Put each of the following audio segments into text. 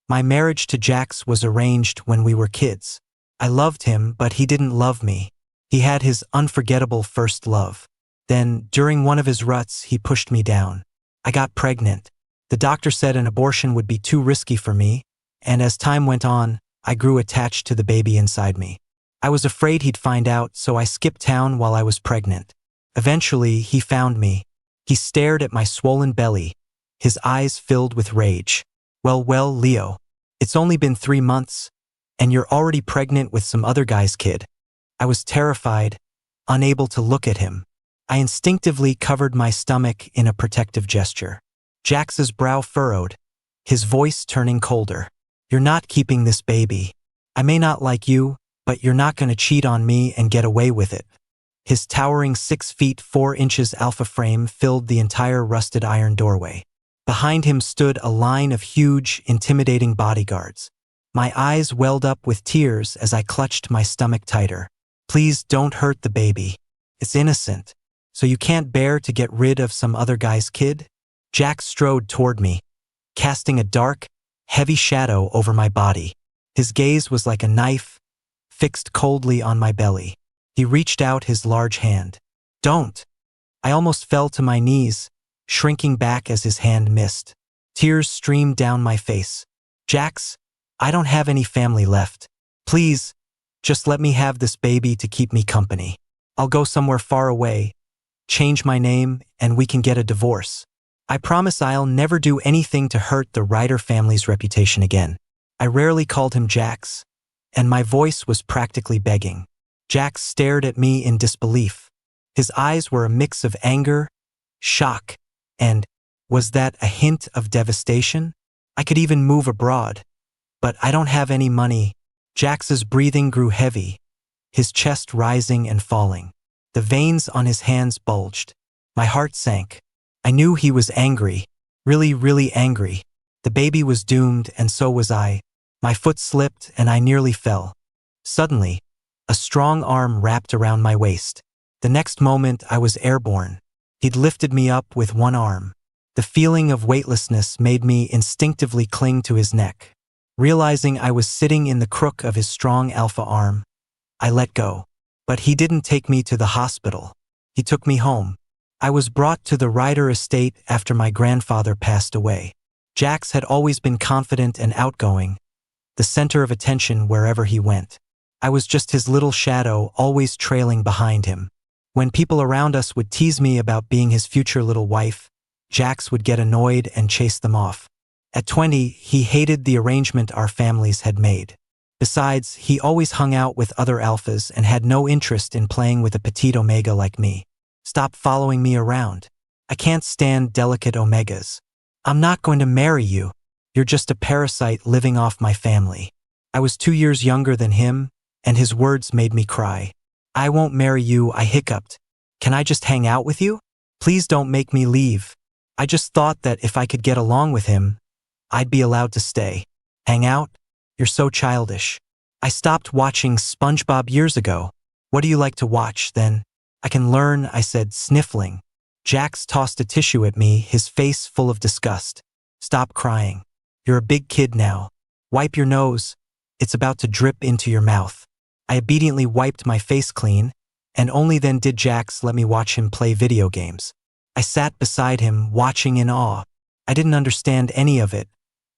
My marriage to Jax was arranged when we were kids. I loved him, but he didn't love me. He had his unforgettable first love. Then, during one of his ruts, he pushed me down. I got pregnant. The doctor said an abortion would be too risky for me, and as time went on, I grew attached to the baby inside me. I was afraid he'd find out, so I skipped town while I was pregnant. Eventually, he found me. He stared at my swollen belly, his eyes filled with rage. Well, Leo, it's only been 3 months, and you're already pregnant with some other guy's kid. I was terrified, unable to look at him. I instinctively covered my stomach in a protective gesture. Jax's brow furrowed, his voice turning colder. You're not keeping this baby. I may not like you, but you're not going to cheat on me and get away with it. His towering 6 feet 4 inches alpha frame filled the entire rusted iron doorway. Behind him stood a line of huge, intimidating bodyguards. My eyes welled up with tears as I clutched my stomach tighter. Please don't hurt the baby. It's innocent. So you can't bear to get rid of some other guy's kid? Jax strode toward me, casting a dark, heavy shadow over my body. His gaze was like a knife, fixed coldly on my belly. He reached out his large hand. Don't! I almost fell to my knees, shrinking back as his hand missed. Tears streamed down my face. Jax, I don't have any family left. Please, just let me have this baby to keep me company. I'll go somewhere far away, change my name, and we can get a divorce. I promise I'll never do anything to hurt the Ryder family's reputation again. I rarely called him Jax, and my voice was practically begging. Jax stared at me in disbelief. His eyes were a mix of anger, shock, and, was that a hint of devastation? I could even move abroad, but I don't have any money. Jax's breathing grew heavy, his chest rising and falling. The veins on his hands bulged. My heart sank. I knew he was angry, really angry. The baby was doomed, and so was I. My foot slipped, and I nearly fell. Suddenly, a strong arm wrapped around my waist. The next moment, I was airborne. He'd lifted me up with one arm. The feeling of weightlessness made me instinctively cling to his neck. Realizing I was sitting in the crook of his strong alpha arm, I let go. But he didn't take me to the hospital. He took me home. I was brought to the Ryder estate after my grandfather passed away. Jax had always been confident and outgoing, the center of attention wherever he went. I was just his little shadow, always trailing behind him. When people around us would tease me about being his future little wife, Jax would get annoyed and chase them off. At 20, he hated the arrangement our families had made. Besides, he always hung out with other alphas and had no interest in playing with a petite omega like me. Stop following me around. I can't stand delicate omegas. I'm not going to marry you. You're just a parasite living off my family. I was 2 years younger than him, and his words made me cry. I won't marry you, I hiccuped. Can I just hang out with you? Please don't make me leave. I just thought that if I could get along with him, I'd be allowed to stay. Hang out? You're so childish. I stopped watching SpongeBob years ago. What do you like to watch, then? I can learn, I said, sniffling. Jax tossed a tissue at me, his face full of disgust. Stop crying. You're a big kid now. Wipe your nose. It's about to drip into your mouth. I obediently wiped my face clean, and only then did Jax let me watch him play video games. I sat beside him, watching in awe. I didn't understand any of it,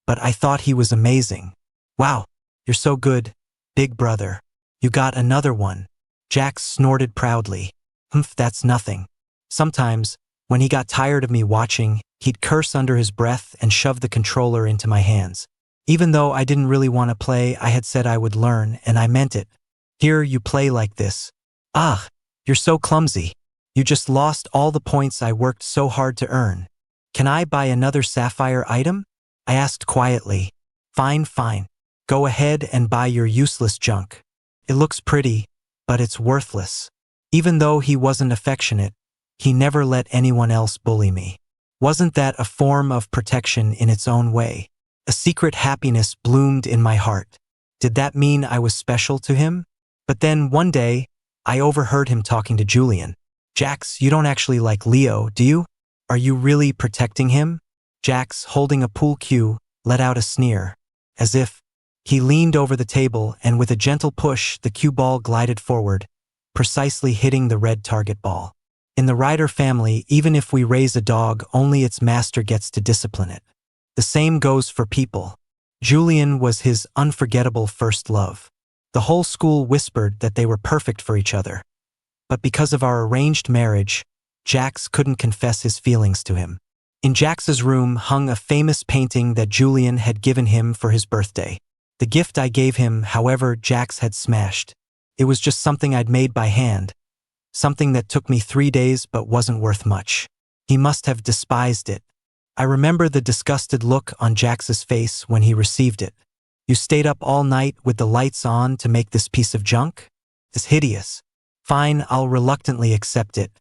but I thought he was amazing. Wow, you're so good, big brother. You got another one. Jax snorted proudly. That's nothing. Sometimes, when he got tired of me watching, he'd curse under his breath and shove the controller into my hands. Even though I didn't really want to play, I had said I would learn, and I meant it. Here you play like this. Ah, you're so clumsy. You just lost all the points I worked so hard to earn. Can I buy another sapphire item? I asked quietly. Fine. Go ahead and buy your useless junk. It looks pretty, but it's worthless. Even though he wasn't affectionate, he never let anyone else bully me. Wasn't that a form of protection in its own way? A secret happiness bloomed in my heart. Did that mean I was special to him? But then one day, I overheard him talking to Julian. Jax, you don't actually like Leo, do you? Are you really protecting him? Jax, holding a pool cue, let out a sneer. as if. He leaned over the table and with a gentle push, the cue ball glided forward, precisely hitting the red target ball. In the Ryder family, even if we raise a dog, only its master gets to discipline it. The same goes for people. Julian was his unforgettable first love. The whole school whispered that they were perfect for each other. But because of our arranged marriage, Jax couldn't confess his feelings to him. In Jax's room hung a famous painting that Julian had given him for his birthday. The gift I gave him, however, Jax had smashed. It was just something I'd made by hand. Something that took me 3 days but wasn't worth much. He must have despised it. I remember the disgusted look on Jax's face when he received it. You stayed up all night with the lights on to make this piece of junk? It's hideous. Fine, I'll reluctantly accept it.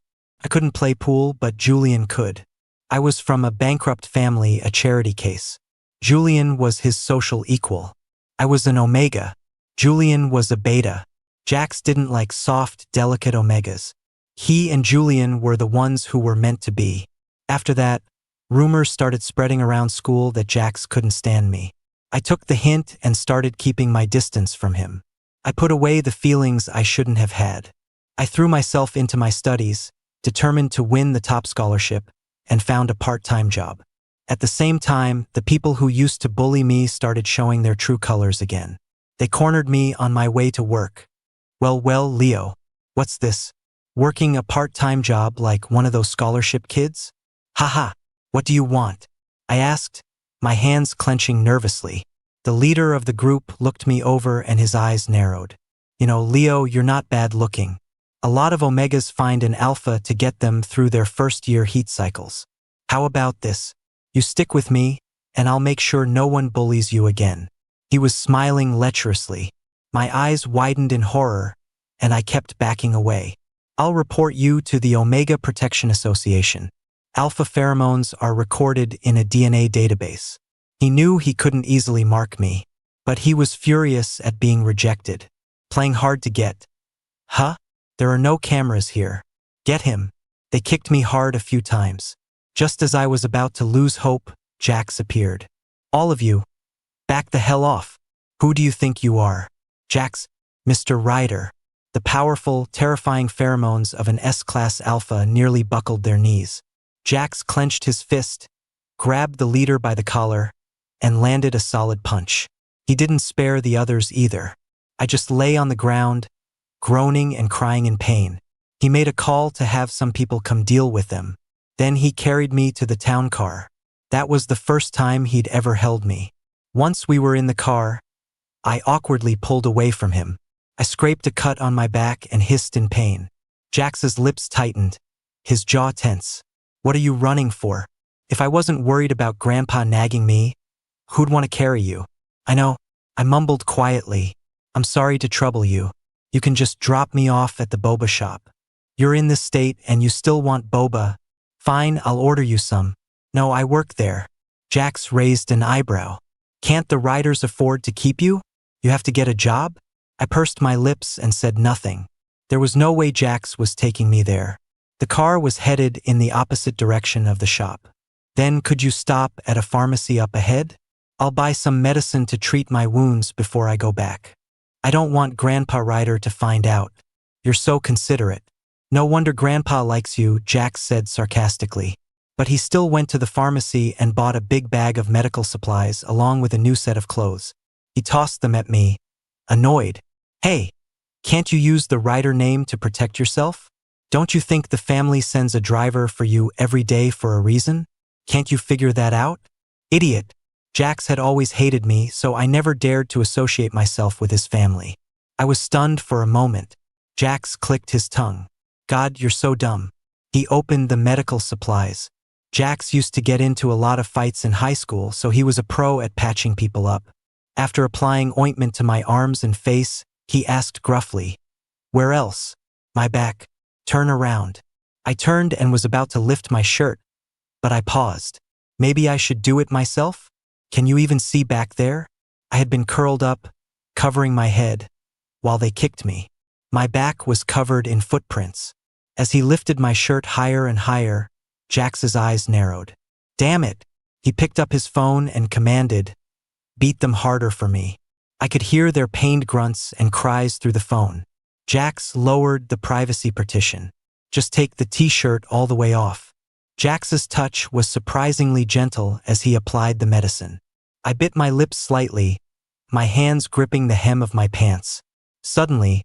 I couldn't play pool, but Julian could. I was from a bankrupt family, a charity case. Julian was his social equal. I was an omega. Julian was a beta. Jax didn't like soft, delicate omegas. He and Julian were the ones who were meant to be. After that, rumors started spreading around school that Jax couldn't stand me. I took the hint and started keeping my distance from him. I put away the feelings I shouldn't have had. I threw myself into my studies, determined to win the top scholarship, and found a part-time job. At the same time, the people who used to bully me started showing their true colors again. They cornered me on my way to work. Well, Leo, what's this? Working a part-time job like one of those scholarship kids? Haha, what do you want? I asked, my hands clenching nervously. The leader of the group looked me over and his eyes narrowed. You know, Leo, you're not bad looking. A lot of omegas find an alpha to get them through their first-year heat cycles. How about this? You stick with me, and I'll make sure no one bullies you again. He was smiling lecherously. My eyes widened in horror, and I kept backing away. I'll report you to the Omega Protection Association. Alpha pheromones are recorded in a DNA database. He knew he couldn't easily mark me, but he was furious at being rejected. Playing hard to get. Huh? There are no cameras here. Get him. They kicked me hard a few times. Just as I was about to lose hope, Jax appeared. All of you, back the hell off. Who do you think you are? Jax, Mr. Ryder. The powerful, terrifying pheromones of an S-class alpha nearly buckled their knees. Jax clenched his fist, grabbed the leader by the collar, and landed a solid punch. He didn't spare the others either. I just lay on the ground, groaning and crying in pain. He made a call to have some people come deal with them. Then he carried me to the town car. That was the first time he'd ever held me. Once we were in the car, I awkwardly pulled away from him. I scraped a cut on my back and hissed in pain. Jax's lips tightened, his jaw tense. What are you running for? If I wasn't worried about Grandpa nagging me, who'd want to carry you? I know, I mumbled quietly. I'm sorry to trouble you. You can just drop me off at the boba shop. You're in this state and you still want boba. Fine, I'll order you some. No, I work there. Jax raised an eyebrow. Can't the Ryders afford to keep you? You have to get a job? I pursed my lips and said nothing. There was no way Jax was taking me there. The car was headed in the opposite direction of the shop. Then could you stop at a pharmacy up ahead? I'll buy some medicine to treat my wounds before I go back. I don't want Grandpa Ryder to find out. You're so considerate. No wonder Grandpa likes you, Jax said sarcastically. But he still went to the pharmacy and bought a big bag of medical supplies along with a new set of clothes. He tossed them at me, annoyed. Hey, can't you use the Ryder name to protect yourself? Don't you think the family sends a driver for you every day for a reason? Can't you figure that out? Idiot. Jax had always hated me, so I never dared to associate myself with his family. I was stunned for a moment. Jax clicked his tongue. God, you're so dumb. He opened the medical supplies. Jax used to get into a lot of fights in high school, so he was a pro at patching people up. After applying ointment to my arms and face, he asked gruffly, "Where else?" "My back." "Turn around." I turned and was about to lift my shirt, but I paused. Maybe I should do it myself? Can you even see back there? I had been curled up, covering my head, while they kicked me. My back was covered in footprints. As he lifted my shirt higher and higher, Jax's eyes narrowed. Damn it! He picked up his phone and commanded, beat them harder for me. I could hear their pained grunts and cries through the phone. Jax lowered the privacy partition. Just take the t-shirt all the way off. Jax's touch was surprisingly gentle as he applied the medicine. I bit my lips slightly, my hands gripping the hem of my pants. Suddenly,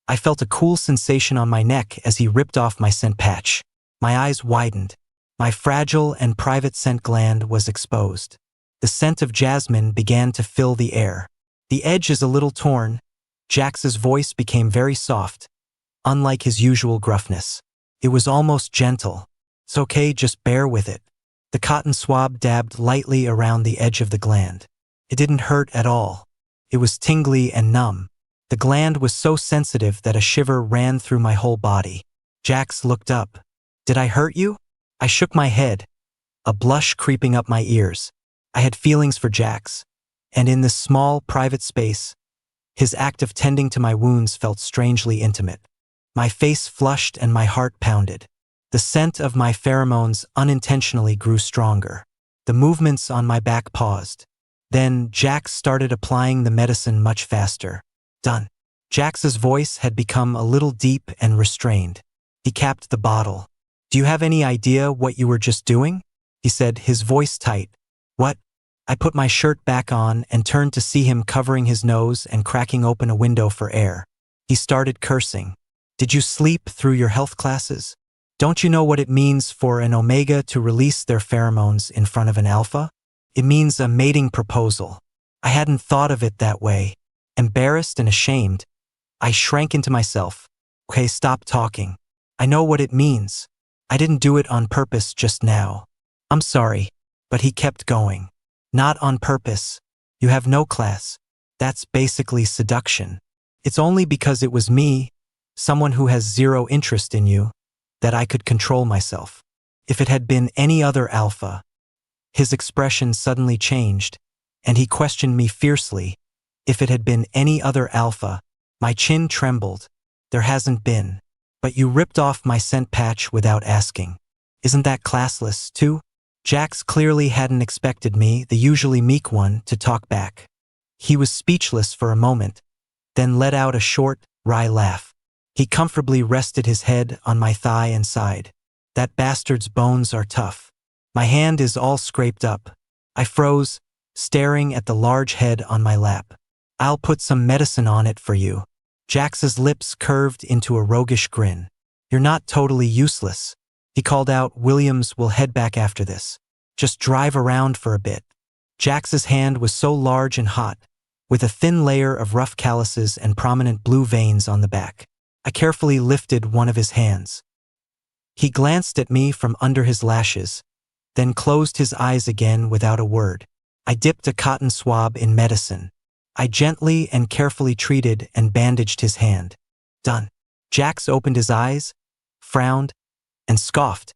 I felt a cool sensation on my neck as he ripped off my scent patch. My eyes widened. My fragile and private scent gland was exposed. The scent of jasmine began to fill the air. The edge is a little torn. Jax's voice became very soft, unlike his usual gruffness. It was almost gentle. It's okay, just bear with it. The cotton swab dabbed lightly around the edge of the gland. It didn't hurt at all. It was tingly and numb. The gland was so sensitive that a shiver ran through my whole body. Jax looked up. Did I hurt you? I shook my head, a blush creeping up my ears. I had feelings for Jax, and in this small, private space, his act of tending to my wounds felt strangely intimate. My face flushed and my heart pounded. The scent of my pheromones unintentionally grew stronger. The movements on my back paused. Then Jax started applying the medicine much faster. Done. Jax's voice had become a little deep and restrained. He capped the bottle. Do you have any idea what you were just doing? He said, his voice tight. What? I put my shirt back on and turned to see him covering his nose and cracking open a window for air. He started cursing. Did you sleep through your health classes? Don't you know what it means for an omega to release their pheromones in front of an alpha? It means a mating proposal. I hadn't thought of it that way. Embarrassed and ashamed, I shrank into myself. Okay, stop talking. I know what it means. I didn't do it on purpose just now. I'm sorry, but he kept going. Not on purpose. You have no class. That's basically seduction. It's only because it was me, someone who has zero interest in you, that I could control myself. If it had been any other alpha, his expression suddenly changed, and he questioned me fiercely. If it had been any other alpha, my chin trembled. There hasn't been. But you ripped off my scent patch without asking. Isn't that classless, too? Jax clearly hadn't expected me, the usually meek one, to talk back. He was speechless for a moment, then let out a short, wry laugh. He comfortably rested his head on my thigh and sighed. That bastard's bones are tough. My hand is all scraped up. I froze, staring at the large head on my lap. I'll put some medicine on it for you. Jax's lips curved into a roguish grin. You're not totally useless. He called out, Williams will head back after this. Just drive around for a bit. Jax's hand was so large and hot, with a thin layer of rough calluses and prominent blue veins on the back. I carefully lifted one of his hands. He glanced at me from under his lashes, then closed his eyes again without a word. I dipped a cotton swab in medicine. I gently and carefully treated and bandaged his hand. Done. Jax opened his eyes, frowned, and scoffed.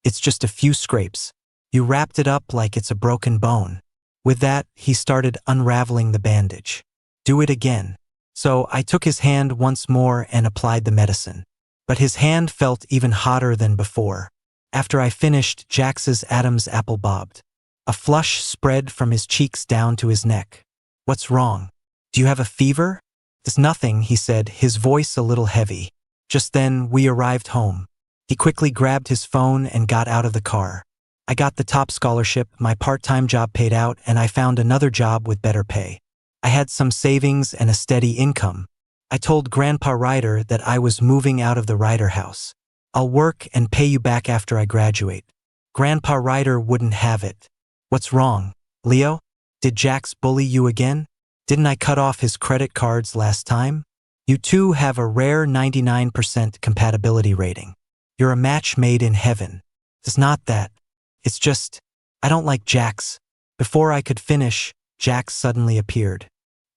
It's just a few scrapes. You wrapped it up like it's a broken bone. With that, he started unraveling the bandage. Do it again. So I took his hand once more and applied the medicine. But his hand felt even hotter than before. After I finished, Jax's Adam's apple bobbed. A flush spread from his cheeks down to his neck. What's wrong? Do you have a fever? It's nothing, he said, his voice a little heavy. Just then, we arrived home. He quickly grabbed his phone and got out of the car. I got the top scholarship, my part-time job paid out, and I found another job with better pay. I had some savings and a steady income. I told Grandpa Ryder that I was moving out of the Ryder house. I'll work and pay you back after I graduate. Grandpa Ryder wouldn't have it. What's wrong, Leo? Did Jax bully you again? Didn't I cut off his credit cards last time? You two have a rare 99% compatibility rating. You're a match made in heaven. It's not that. It's just, I don't like Jax. Before I could finish, Jax suddenly appeared.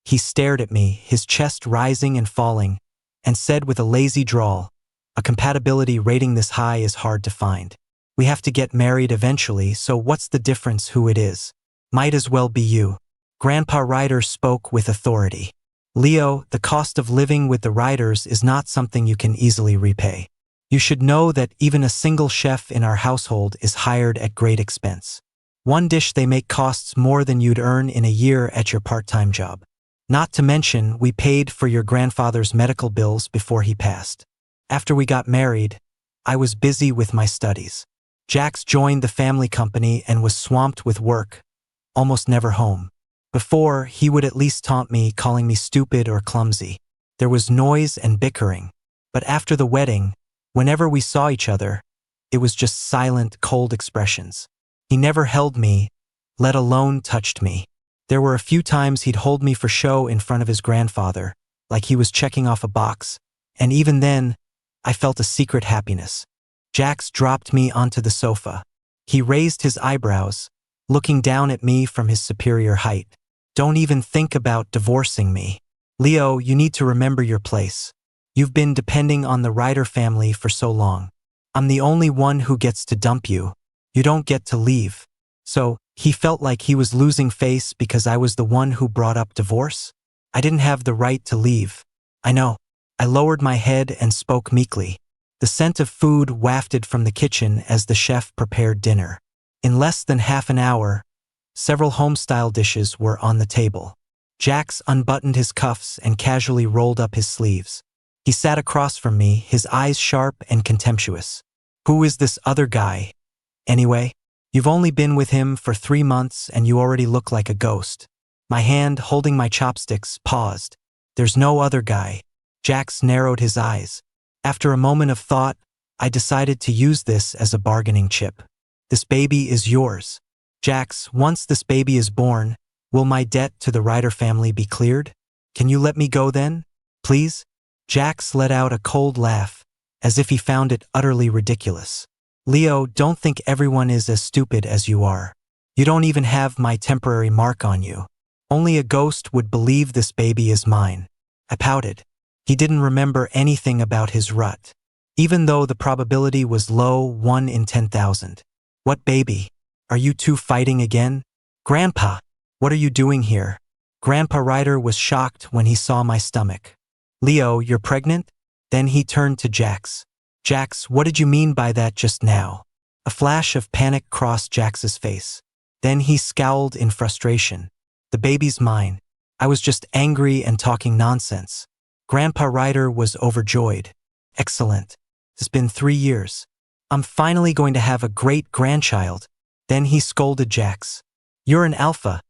He stared at me, his chest rising and falling, and said with a lazy drawl, a compatibility rating this high is hard to find. We have to get married eventually, so what's the difference who it is? Might as well be you. Grandpa Ryder spoke with authority. Leo, the cost of living with the Ryders is not something you can easily repay. You should know that even a single chef in our household is hired at great expense. One dish they make costs more than you'd earn in a year at your part-time job. Not to mention, we paid for your grandfather's medical bills before he passed. After we got married, I was busy with my studies. Jax joined the family company and was swamped with work, almost never home. Before, he would at least taunt me, calling me stupid or clumsy. There was noise and bickering. But after the wedding, whenever we saw each other, it was just silent, cold expressions. He never held me, let alone touched me. There were a few times he'd hold me for show in front of his grandfather, like he was checking off a box, and even then, I felt a secret happiness. Jax dropped me onto the sofa. He raised his eyebrows, looking down at me from his superior height. Don't even think about divorcing me. Leo, you need to remember your place. You've been depending on the Ryder family for so long. I'm the only one who gets to dump you. You don't get to leave. So, he felt like he was losing face because I was the one who brought up divorce? I didn't have the right to leave. I know. I lowered my head and spoke meekly. The scent of food wafted from the kitchen as the chef prepared dinner. In less than half an hour, several home-style dishes were on the table. Jax unbuttoned his cuffs and casually rolled up his sleeves. He sat across from me, his eyes sharp and contemptuous. Who is this other guy? Anyway, you've only been with him for 3 months and you already look like a ghost. My hand, holding my chopsticks, paused. There's no other guy. Jax narrowed his eyes. After a moment of thought, I decided to use this as a bargaining chip. This baby is yours. Jax, once this baby is born, will my debt to the Ryder family be cleared? Can you let me go then? Please? Jax let out a cold laugh, as if he found it utterly ridiculous. Leo, don't think everyone is as stupid as you are. You don't even have my temporary mark on you. Only a ghost would believe this baby is mine. I pouted. He didn't remember anything about his rut, even though the probability was low, 1 in 10,000. What baby? Are you two fighting again? Grandpa, what are you doing here? Grandpa Ryder was shocked when he saw my stomach. Leo, you're pregnant? Then he turned to Jax. Jax, what did you mean by that just now? A flash of panic crossed Jax's face. Then he scowled in frustration. The baby's mine. I was just angry and talking nonsense. Grandpa Ryder was overjoyed. Excellent. It's been 3 years. I'm finally going to have a great grandchild. Then he scolded Jax. You're an alpha.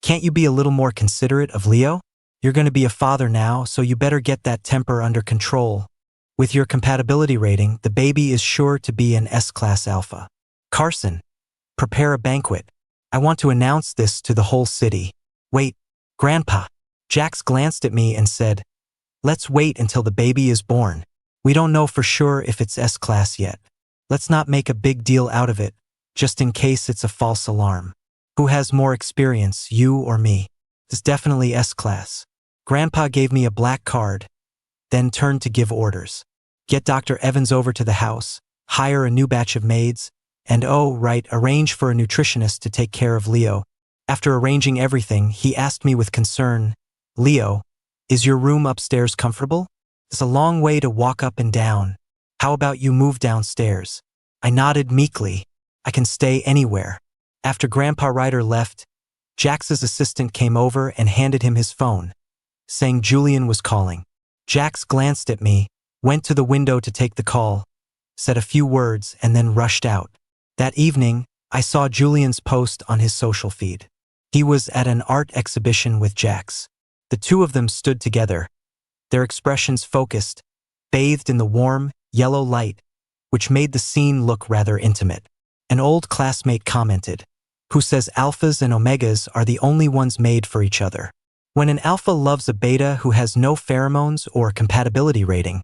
Can't you be a little more considerate of Leo? You're going to be a father now, so you better get that temper under control. With your compatibility rating, the baby is sure to be an S-class alpha. Carson, prepare a banquet. I want to announce this to the whole city. Wait, Grandpa. Jax glanced at me and said, let's wait until the baby is born. We don't know for sure if it's S-class yet. Let's not make a big deal out of it, just in case it's a false alarm. Who has more experience, you or me? It's definitely S-class. Grandpa gave me a black card, then turned to give orders. Get Dr. Evans over to the house, hire a new batch of maids, and arrange for a nutritionist to take care of Leo. After arranging everything, he asked me with concern, Leo, is your room upstairs comfortable? It's a long way to walk up and down. How about you move downstairs? I nodded meekly. I can stay anywhere. After Grandpa Ryder left, Jax's assistant came over and handed him his phone, saying Julian was calling. Jax glanced at me, went to the window to take the call, said a few words, and then rushed out. That evening, I saw Julian's post on his social feed. He was at an art exhibition with Jax. The two of them stood together, their expressions focused, bathed in the warm, yellow light, which made the scene look rather intimate. An old classmate commented, who says alphas and omegas are the only ones made for each other. When an alpha loves a beta who has no pheromones or compatibility rating,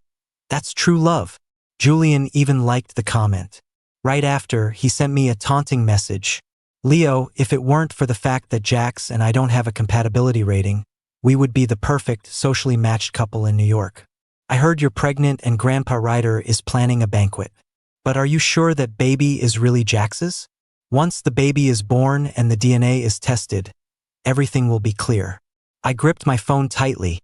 that's true love. Julian even liked the comment. Right after, he sent me a taunting message. Leo, if it weren't for the fact that Jax and I don't have a compatibility rating, we would be the perfect, socially matched couple in New York. I heard you're pregnant and Grandpa Ryder is planning a banquet. But are you sure that baby is really Jax's? Once the baby is born and the DNA is tested, everything will be clear. I gripped my phone tightly,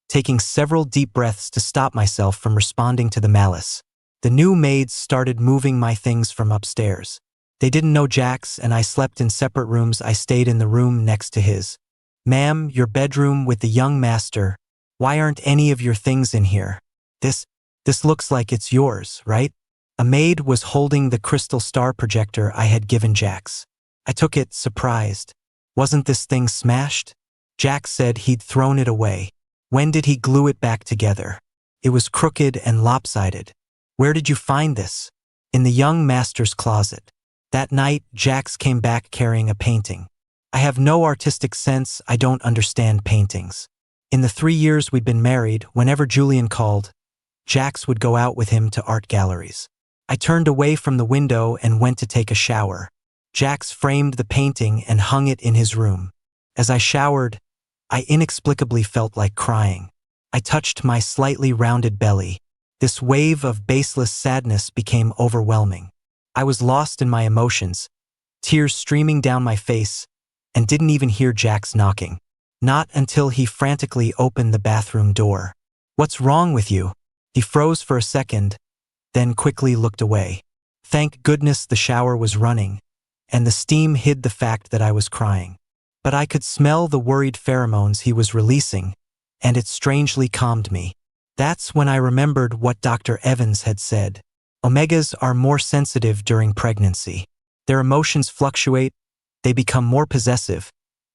taking several deep breaths to stop myself from responding to the malice. The new maids started moving my things from upstairs. They didn't know Jax, and I slept in separate rooms. I stayed in the room next to his. Ma'am, your bedroom with the young master. Why aren't any of your things in here? This looks like it's yours, right? A maid was holding the crystal star projector I had given Jax. I took it, surprised. Wasn't this thing smashed? Jax said he'd thrown it away. When did he glue it back together? It was crooked and lopsided. Where did you find this? In the young master's closet. That night, Jax came back carrying a painting. I have no artistic sense. I don't understand paintings. In the 3 years we'd been married, whenever Julian called, Jax would go out with him to art galleries. I turned away from the window and went to take a shower. Jax framed the painting and hung it in his room. As I showered, I inexplicably felt like crying. I touched my slightly rounded belly. This wave of baseless sadness became overwhelming. I was lost in my emotions, tears streaming down my face, and didn't even hear Jax knocking. Not until he frantically opened the bathroom door. What's wrong with you? He froze for a second, then quickly looked away. Thank goodness the shower was running, and the steam hid the fact that I was crying. But I could smell the worried pheromones he was releasing, and it strangely calmed me. That's when I remembered what Dr. Evans had said. Omegas are more sensitive during pregnancy. Their emotions fluctuate, they become more possessive,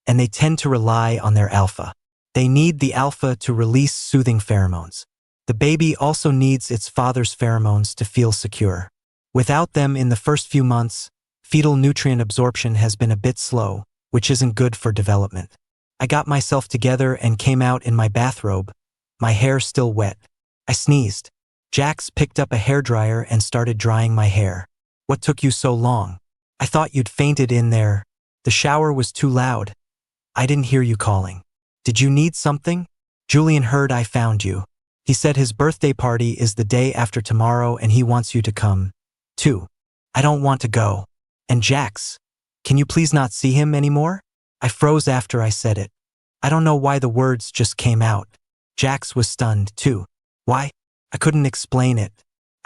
and they tend to rely on their alpha. They need the alpha to release soothing pheromones. The baby also needs its father's pheromones to feel secure. Without them in the first few months, fetal nutrient absorption has been a bit slow, which isn't good for development. I got myself together and came out in my bathrobe, my hair still wet. I sneezed. Jax picked up a hairdryer and started drying my hair. What took you so long? I thought you'd fainted in there. The shower was too loud. I didn't hear you calling. Did you need something? Julian heard I found you. He said his birthday party is the day after tomorrow and he wants you to come, too. I don't want to go. And Jax, can you please not see him anymore? I froze after I said it. I don't know why the words just came out. Jax was stunned, too. Why? I couldn't explain it.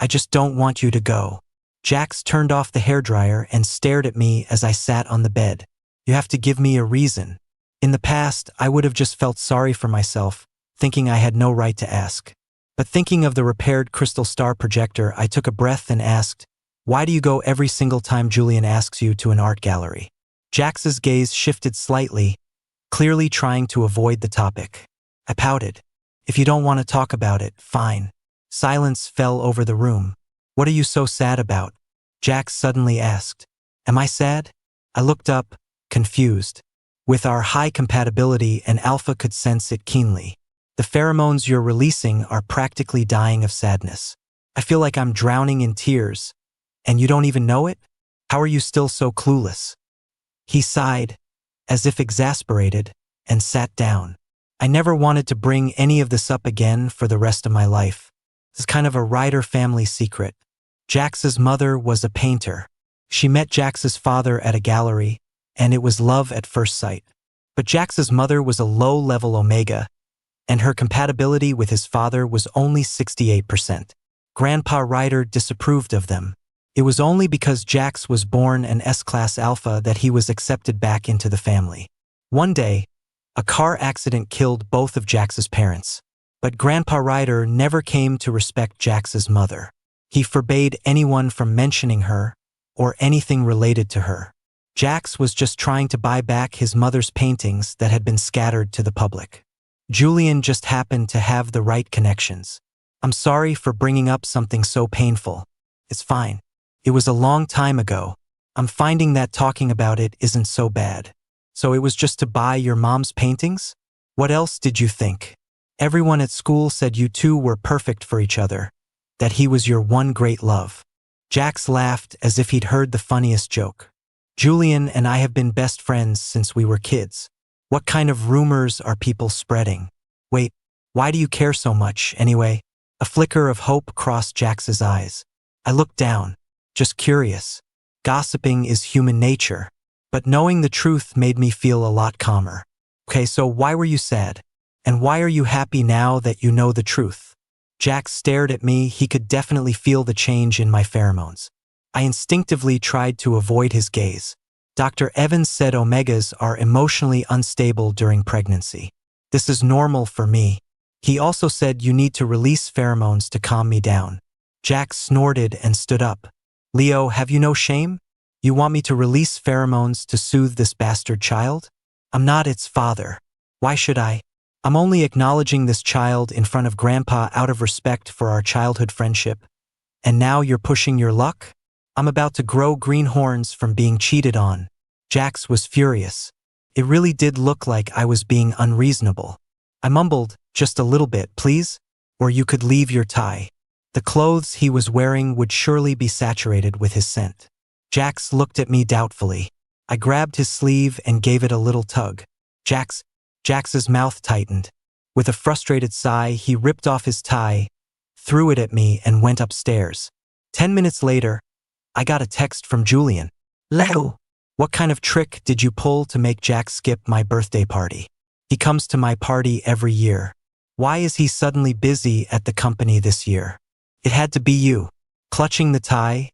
I just don't want you to go. Jax turned off the hairdryer and stared at me as I sat on the bed. You have to give me a reason. In the past, I would have just felt sorry for myself, thinking I had no right to ask. But thinking of the repaired crystal star projector, I took a breath and asked, why do you go every single time Julian asks you to an art gallery? Jax's gaze shifted slightly, clearly trying to avoid the topic. I pouted. If you don't want to talk about it, fine. Silence fell over the room. What are you so sad about? Jax suddenly asked. Am I sad? I looked up, confused. With our high compatibility, and Alpha could sense it keenly. The pheromones you're releasing are practically dying of sadness. I feel like I'm drowning in tears, and you don't even know it? How are you still so clueless? He sighed, as if exasperated, and sat down. I never wanted to bring any of this up again for the rest of my life. It's kind of a Ryder family secret. Jax's mother was a painter. She met Jax's father at a gallery, and it was love at first sight. But Jax's mother was a low-level Omega, and her compatibility with his father was only 68%. Grandpa Ryder disapproved of them. It was only because Jax was born an S-class alpha that he was accepted back into the family. One day, a car accident killed both of Jax's parents. But Grandpa Ryder never came to respect Jax's mother. He forbade anyone from mentioning her or anything related to her. Jax was just trying to buy back his mother's paintings that had been scattered to the public. Julian just happened to have the right connections. I'm sorry for bringing up something so painful. It's fine. It was a long time ago. I'm finding that talking about it isn't so bad. So it was just to buy your mom's paintings? What else did you think? Everyone at school said you two were perfect for each other, that he was your one great love. Jax laughed as if he'd heard the funniest joke. Julian and I have been best friends since we were kids. What kind of rumors are people spreading? Wait, why do you care so much, anyway? A flicker of hope crossed Jax's eyes. I looked down, just curious. Gossiping is human nature, but knowing the truth made me feel a lot calmer. Okay, so why were you sad? And why are you happy now that you know the truth? Jax stared at me. He could definitely feel the change in my pheromones. I instinctively tried to avoid his gaze. Dr. Evans said omegas are emotionally unstable during pregnancy. This is normal for me. He also said you need to release pheromones to calm me down. Jax snorted and stood up. Leo, have you no shame? You want me to release pheromones to soothe this bastard child? I'm not its father. Why should I? I'm only acknowledging this child in front of Grandpa out of respect for our childhood friendship. And now you're pushing your luck? I'm about to grow green horns from being cheated on. Jax was furious. It really did look like I was being unreasonable. I mumbled, just a little bit, please? Or you could leave your tie. The clothes he was wearing would surely be saturated with his scent. Jax looked at me doubtfully. I grabbed his sleeve and gave it a little tug. Jax's mouth tightened. With a frustrated sigh, he ripped off his tie, threw it at me, and went upstairs. 10 minutes later, I got a text from Julian. Leo, what kind of trick did you pull to make Jax skip my birthday party? He comes to my party every year. Why is he suddenly busy at the company this year? It had to be you. Clutching the tie,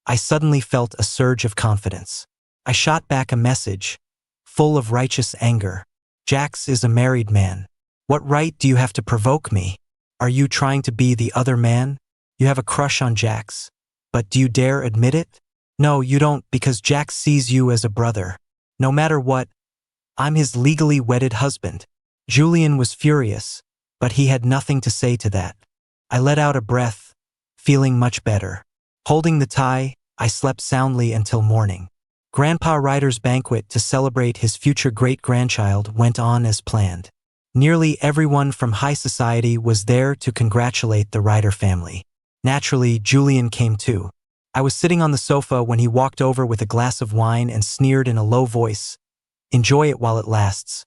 I suddenly felt a surge of confidence. I shot back a message, full of righteous anger. Jax is a married man. What right do you have to provoke me? Are you trying to be the other man? You have a crush on Jax. But do you dare admit it? No, you don't, because Jax sees you as a brother. No matter what, I'm his legally wedded husband. Julian was furious, but he had nothing to say to that. I let out a breath, feeling much better. Holding the tie, I slept soundly until morning. Grandpa Ryder's banquet to celebrate his future great-grandchild went on as planned. Nearly everyone from high society was there to congratulate the Ryder family. Naturally, Julian came too. I was sitting on the sofa when he walked over with a glass of wine and sneered in a low voice, "Enjoy it while it lasts."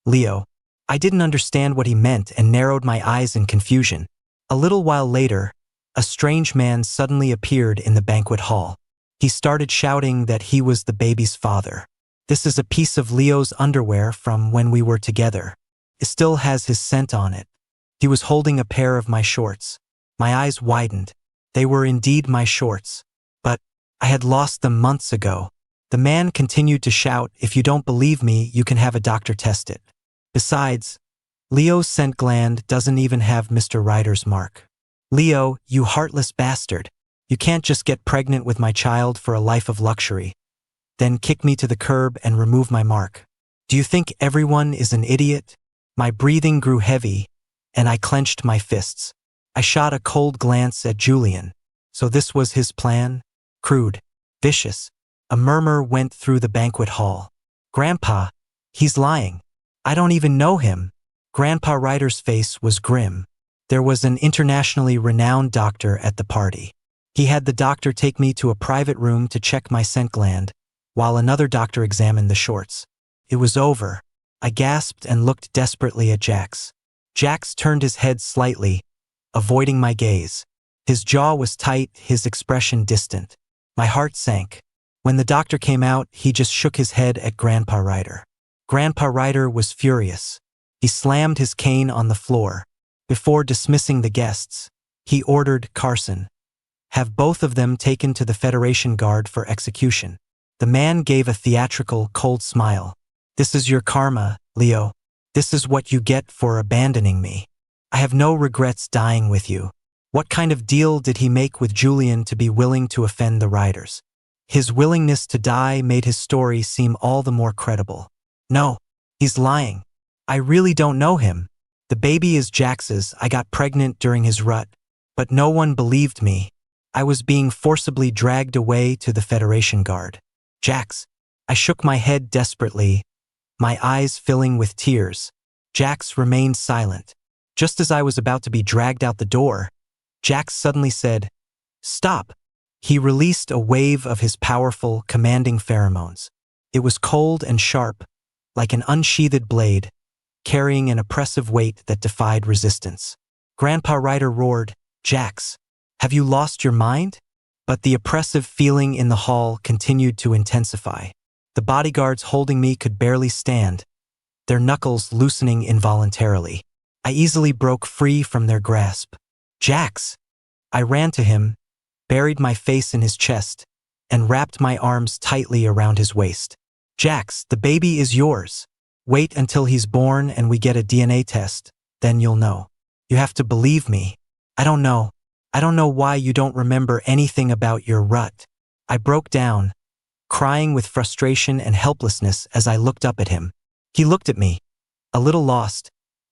Leo. I didn't understand what he meant and narrowed my eyes in confusion. A little while later, a strange man suddenly appeared in the banquet hall. He started shouting that he was the baby's father. This is a piece of Leo's underwear from when we were together. It still has his scent on it. He was holding a pair of my shorts. My eyes widened. They were indeed my shorts. But I had lost them months ago. The man continued to shout, "If you don't believe me, you can have a doctor test it." Besides, Leo's scent gland doesn't even have Mr. Ryder's mark. Leo, you heartless bastard. You can't just get pregnant with my child for a life of luxury, then kick me to the curb and remove my mark. Do you think everyone is an idiot? My breathing grew heavy, and I clenched my fists. I shot a cold glance at Julian. So this was his plan? Crude. Vicious. A murmur went through the banquet hall. Grandpa, he's lying. I don't even know him. Grandpa Ryder's face was grim. There was an internationally renowned doctor at the party. He had the doctor take me to a private room to check my scent gland, while another doctor examined the shorts. It was over. I gasped and looked desperately at Jax. Jax turned his head slightly, avoiding my gaze. His jaw was tight, his expression distant. My heart sank. When the doctor came out, he just shook his head at Grandpa Ryder. Grandpa Ryder was furious. He slammed his cane on the floor. Before dismissing the guests, he ordered Carson, "Have both of them taken to the Federation Guard for execution." The man gave a theatrical, cold smile. "This is your karma, Leo. This is what you get for abandoning me. I have no regrets dying with you." What kind of deal did he make with Julian to be willing to offend the Ryders? His willingness to die made his story seem all the more credible. No, he's lying. I really don't know him. The baby is Jax's. I got pregnant during his rut, but no one believed me. I was being forcibly dragged away to the Federation Guard. Jax. I shook my head desperately, my eyes filling with tears. Jax remained silent. Just as I was about to be dragged out the door, Jax suddenly said, "Stop." He released a wave of his powerful, commanding pheromones. It was cold and sharp, like an unsheathed blade, carrying an oppressive weight that defied resistance. Grandpa Ryder roared, "Jax, have you lost your mind?" But the oppressive feeling in the hall continued to intensify. The bodyguards holding me could barely stand, their knuckles loosening involuntarily. I easily broke free from their grasp. "Jax!" I ran to him, buried my face in his chest, and wrapped my arms tightly around his waist. Jax, the baby is yours. Wait until he's born and we get a DNA test, then you'll know. You have to believe me. I don't know. I don't know why you don't remember anything about your rut. I broke down, crying with frustration and helplessness as I looked up at him. He looked at me, a little lost,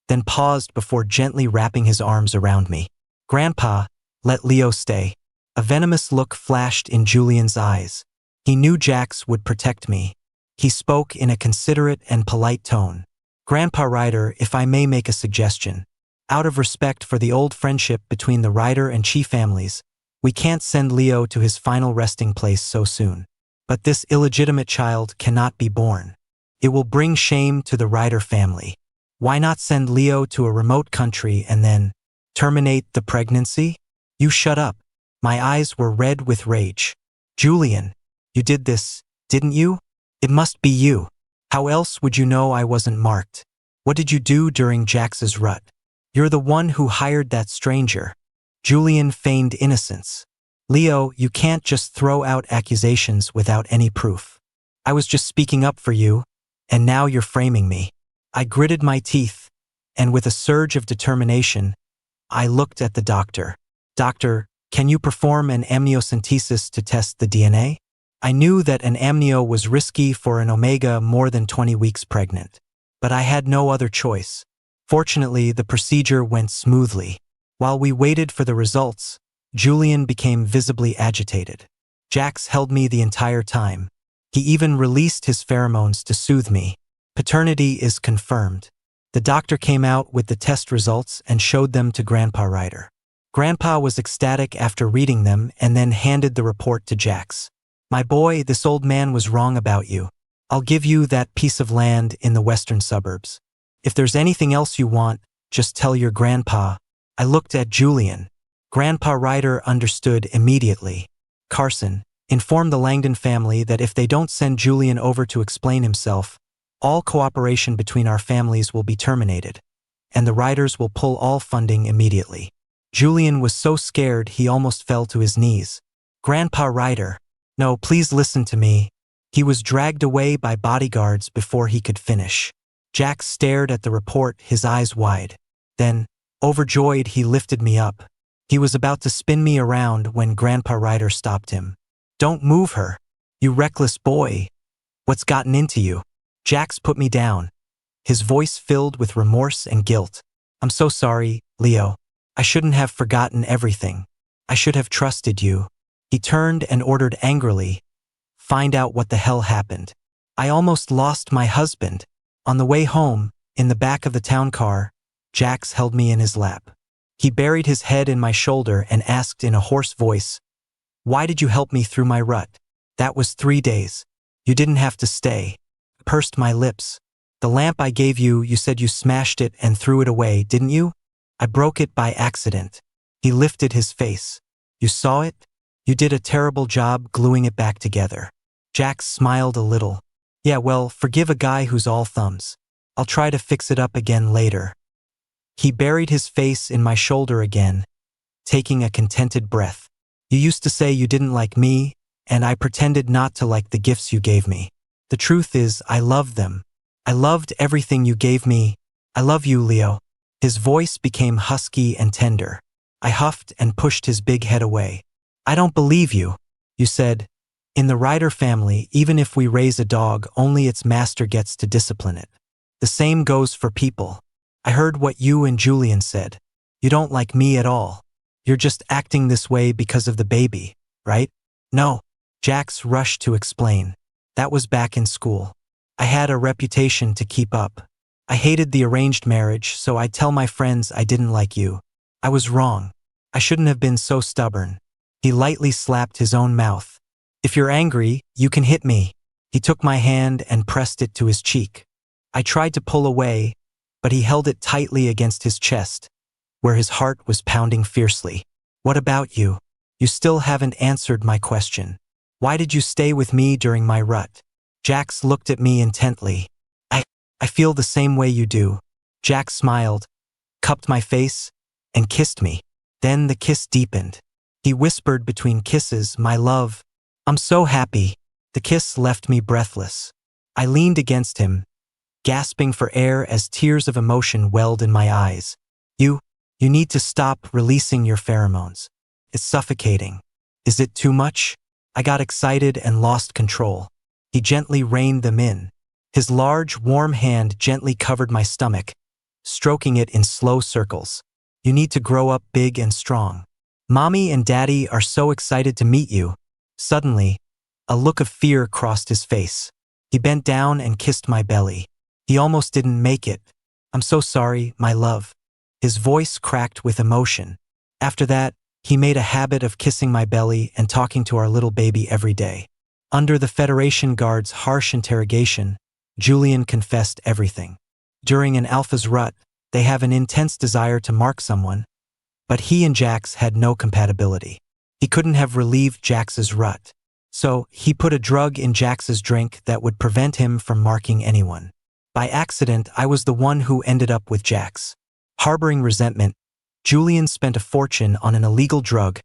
then paused before gently wrapping his arms around me. Grandpa, let Leo stay. A venomous look flashed in Julian's eyes. He knew Jax would protect me. He spoke in a considerate and polite tone. Grandpa Ryder, if I may make a suggestion. Out of respect for the old friendship between the Ryder and Chi families, we can't send Leo to his final resting place so soon. But this illegitimate child cannot be born. It will bring shame to the Ryder family. Why not send Leo to a remote country and then terminate the pregnancy? You shut up. My eyes were red with rage. Julian, you did this, didn't you? It must be you. How else would you know I wasn't marked? What did you do during Jax's rut? You're the one who hired that stranger. Julian feigned innocence. Leo, you can't just throw out accusations without any proof. I was just speaking up for you, and now you're framing me. I gritted my teeth, and with a surge of determination, I looked at the doctor. Doctor, can you perform an amniocentesis to test the DNA? I knew that an amnio was risky for an omega more than 20 weeks pregnant, but I had no other choice. Fortunately, the procedure went smoothly. While we waited for the results, Julian became visibly agitated. Jax held me the entire time. He even released his pheromones to soothe me. Paternity is confirmed. The doctor came out with the test results and showed them to Grandpa Ryder. Grandpa was ecstatic after reading them and then handed the report to Jax. My boy, this old man was wrong about you. I'll give you that piece of land in the western suburbs. If there's anything else you want, just tell your grandpa. I looked at Julian. Grandpa Ryder understood immediately. Carson, inform the Langdon family that if they don't send Julian over to explain himself, all cooperation between our families will be terminated, and the Ryders will pull all funding immediately. Julian was so scared he almost fell to his knees. Grandpa Ryder, no, please listen to me. He was dragged away by bodyguards before he could finish. Jax stared at the report, his eyes wide. Then, overjoyed, he lifted me up. He was about to spin me around when Grandpa Ryder stopped him. Don't move her. You reckless boy. What's gotten into you? Jax put me down, his voice filled with remorse and guilt. I'm so sorry, Leo. I shouldn't have forgotten everything. I should have trusted you. He turned and ordered angrily, find out what the hell happened. I almost lost my husband. On the way home, in the back of the town car, Jax held me in his lap. He buried his head in my shoulder and asked in a hoarse voice, why did you help me through my rut? That was 3 days. You didn't have to stay. I pursed my lips. The lamp I gave you, you said you smashed it and threw it away, didn't you? I broke it by accident. He lifted his face. You saw it? You did a terrible job gluing it back together. Jax smiled a little. Yeah, well, forgive a guy who's all thumbs. I'll try to fix it up again later. He buried his face in my shoulder again, taking a contented breath. You used to say you didn't like me, and I pretended not to like the gifts you gave me. The truth is, I loved them. I loved everything you gave me. I love you, Leo. His voice became husky and tender. I huffed and pushed his big head away. I don't believe you. You said, in the Ryder family, even if we raise a dog, only its master gets to discipline it. The same goes for people. I heard what you and Julian said. You don't like me at all. You're just acting this way because of the baby, right? No. Jax rushed to explain. That was back in school. I had a reputation to keep up. I hated the arranged marriage, so I'd tell my friends I didn't like you. I was wrong. I shouldn't have been so stubborn. He lightly slapped his own mouth. If you're angry, you can hit me. He took my hand and pressed it to his cheek. I tried to pull away, but he held it tightly against his chest, where his heart was pounding fiercely. What about you? You still haven't answered my question. Why did you stay with me during my rut? Jax looked at me intently. I feel the same way you do. Jax smiled, cupped my face, and kissed me. Then the kiss deepened. He whispered between kisses, my love, I'm so happy. The kiss left me breathless. I leaned against him, gasping for air as tears of emotion welled in my eyes. You need to stop releasing your pheromones. It's suffocating. Is it too much? I got excited and lost control. He gently reined them in. His large, warm hand gently covered my stomach, stroking it in slow circles. You need to grow up big and strong. Mommy and Daddy are so excited to meet you. Suddenly, a look of fear crossed his face. He bent down and kissed my belly. He almost didn't make it. I'm so sorry, my love. His voice cracked with emotion. After that, he made a habit of kissing my belly and talking to our little baby every day. Under the Federation guard's harsh interrogation, Julian confessed everything. During an alpha's rut, they have an intense desire to mark someone, but he and Jax had no compatibility. He couldn't have relieved Jax's rut. So, he put a drug in Jax's drink that would prevent him from marking anyone. By accident, I was the one who ended up with Jax. Harboring resentment, Julian spent a fortune on an illegal drug,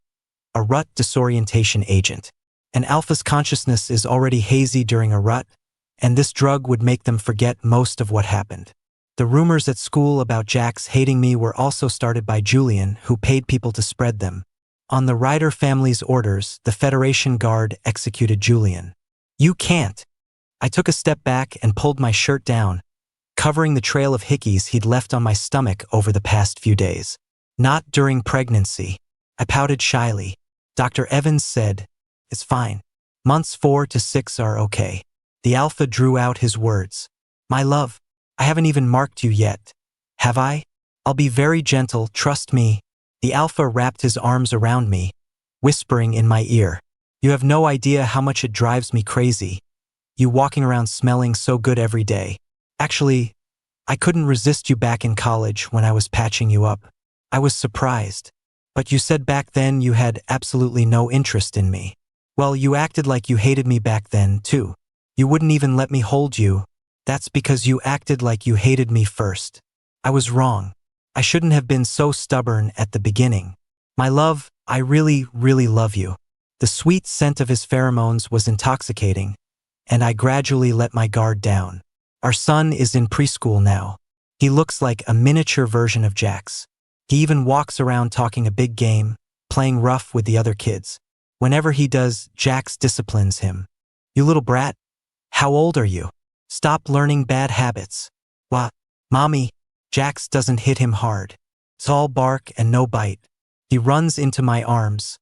a rut disorientation agent. An alpha's consciousness is already hazy during a rut, and this drug would make them forget most of what happened. The rumors at school about Jax hating me were also started by Julian, who paid people to spread them. On the Ryder family's orders, the Federation guard executed Julian. You can't. I took a step back and pulled my shirt down, covering the trail of hickeys he'd left on my stomach over the past few days. Not during pregnancy. I pouted shyly. Dr. Evans said, it's fine. Months 4 to 6 are okay. The alpha drew out his words. My love, I haven't even marked you yet. Have I? I'll be very gentle, trust me. The alpha wrapped his arms around me, whispering in my ear. You have no idea how much it drives me crazy. You walking around smelling so good every day. Actually, I couldn't resist you back in college when I was patching you up. I was surprised. But you said back then you had absolutely no interest in me. Well, you acted like you hated me back then, too. You wouldn't even let me hold you. That's because you acted like you hated me first. I was wrong. I shouldn't have been so stubborn at the beginning. My love, I really, really love you. The sweet scent of his pheromones was intoxicating, and I gradually let my guard down. Our son is in preschool now. He looks like a miniature version of Jax. He even walks around talking a big game, playing rough with the other kids. Whenever he does, Jax disciplines him. You little brat, how old are you? Stop learning bad habits. What? Mommy, Jax doesn't hit him hard. It's all bark and no bite. He runs into my arms,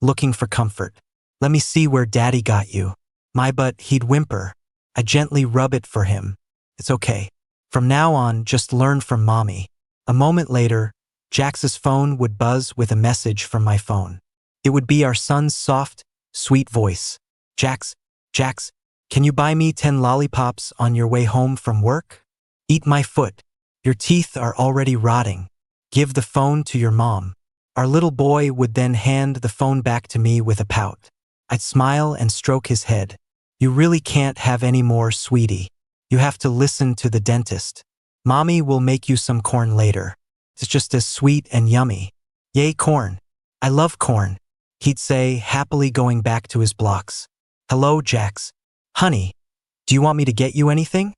looking for comfort. Let me see where Daddy got you. My butt, he'd whimper. I gently rub it for him. It's okay. From now on, just learn from Mommy. A moment later, Jax's phone would buzz with a message from my phone. It would be our son's soft, sweet voice. Jax, can you buy me 10 lollipops on your way home from work? Eat my foot. Your teeth are already rotting. Give the phone to your mom. Our little boy would then hand the phone back to me with a pout. I'd smile and stroke his head. You really can't have any more, sweetie. You have to listen to the dentist. Mommy will make you some corn later. It's just as sweet and yummy. Yay, corn. I love corn, he'd say, happily going back to his blocks. Hello, Jax. Honey, do you want me to get you anything?